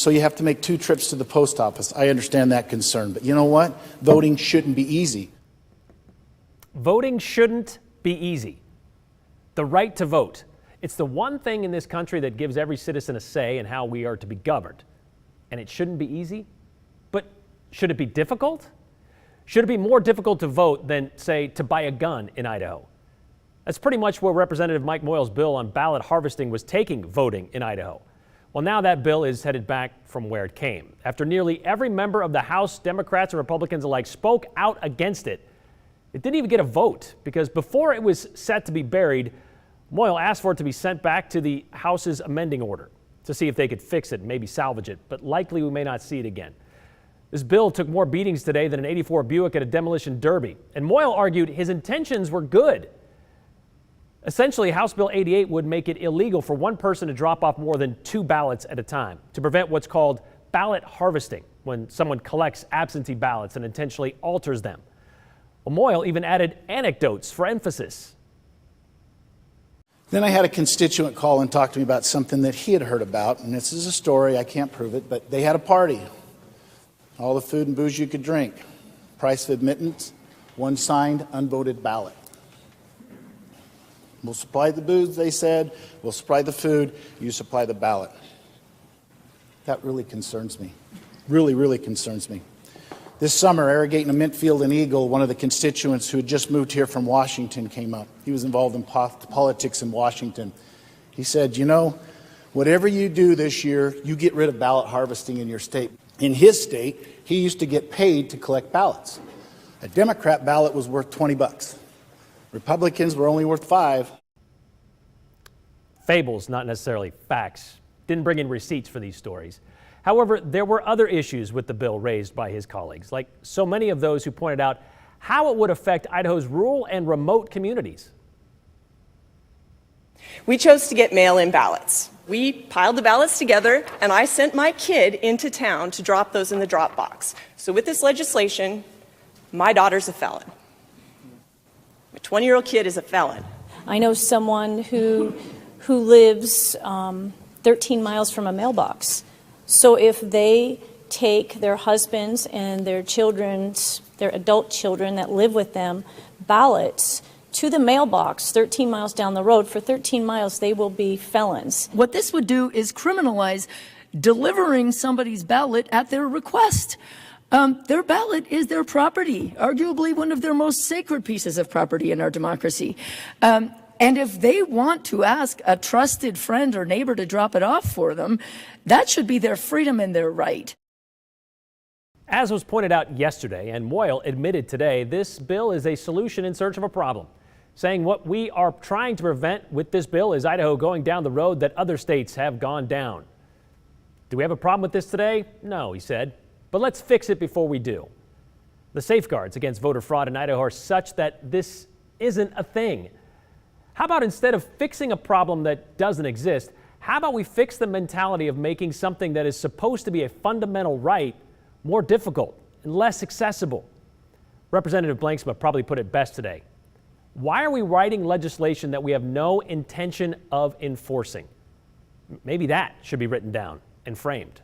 So you have to make 2 trips to the post office. I understand that concern, but you know what? Voting shouldn't be easy. Voting shouldn't be easy. The right to vote. It's the one thing in this country that gives every citizen a say in how we are to be governed. And it shouldn't be easy. But should it be difficult? Should it be more difficult to vote than, say, to buy a gun in Idaho? That's pretty much where Representative Mike Moyle's bill on ballot harvesting was taking voting in Idaho. Well, now that bill is headed back from where it came. After nearly every member of the House, Democrats and Republicans alike, spoke out against it, it didn't even get a vote because before it was set to be buried, Moyle asked for it to be sent back to the House's amending order to see if they could fix it and maybe salvage it, but likely we may not see it again. This bill took more beatings today than an '84 Buick at a demolition derby, and Moyle argued his intentions were good. Essentially, House Bill 88 would make it illegal for one person to drop off more than 2 ballots at a time to prevent what's called ballot harvesting, when someone collects absentee ballots and intentionally alters them. Well, Moyle even added anecdotes for emphasis. Then I had a constituent call and talk to me about something that he had heard about, and this is a story, I can't prove it, but they had a party. All the food and booze you could drink. Price of admittance, 1 signed, unvoted ballot. We'll supply the booze, they said. We'll supply the food. You supply the ballot. That really concerns me. Really, really concerns me. This summer, irrigating a mint field in Eagle, one of the constituents who had just moved here from Washington came up. He was involved in politics in Washington. He said, you know, whatever you do this year, you get rid of ballot harvesting in your state. In his state, he used to get paid to collect ballots. A Democrat ballot was worth $20. Republicans were only worth 5. Fables, not necessarily facts. Didn't bring in receipts for these stories. However, there were other issues with the bill raised by his colleagues, like so many of those who pointed out how it would affect Idaho's rural and remote communities. We chose to get mail-in ballots. We piled the ballots together, and I sent my kid into town to drop those in the drop box. So with this legislation, my daughter's a felon. My 20-year-old kid is a felon. I know someone who lives 13 miles from a mailbox. So if they take their husbands and their adult children that live with them, ballots to the mailbox 13 miles down the road, for 13 miles they will be felons. What this would do is criminalize delivering somebody's ballot at their request. Their ballot is their property, arguably one of their most sacred pieces of property in our democracy. And if they want to ask a trusted friend or neighbor to drop it off for them, that should be their freedom and their right. As was pointed out yesterday, and Moyle admitted today, this bill is a solution in search of a problem, saying what we are trying to prevent with this bill is Idaho going down the road that other states have gone down. Do we have a problem with this today? No, he said, but let's fix it before we do. The safeguards against voter fraud in Idaho are such that this isn't a thing. How about instead of fixing a problem that doesn't exist, how about we fix the mentality of making something that is supposed to be a fundamental right more difficult and less accessible? Representative Blanksma probably put it best today. Why are we writing legislation that we have no intention of enforcing? Maybe that should be written down and framed.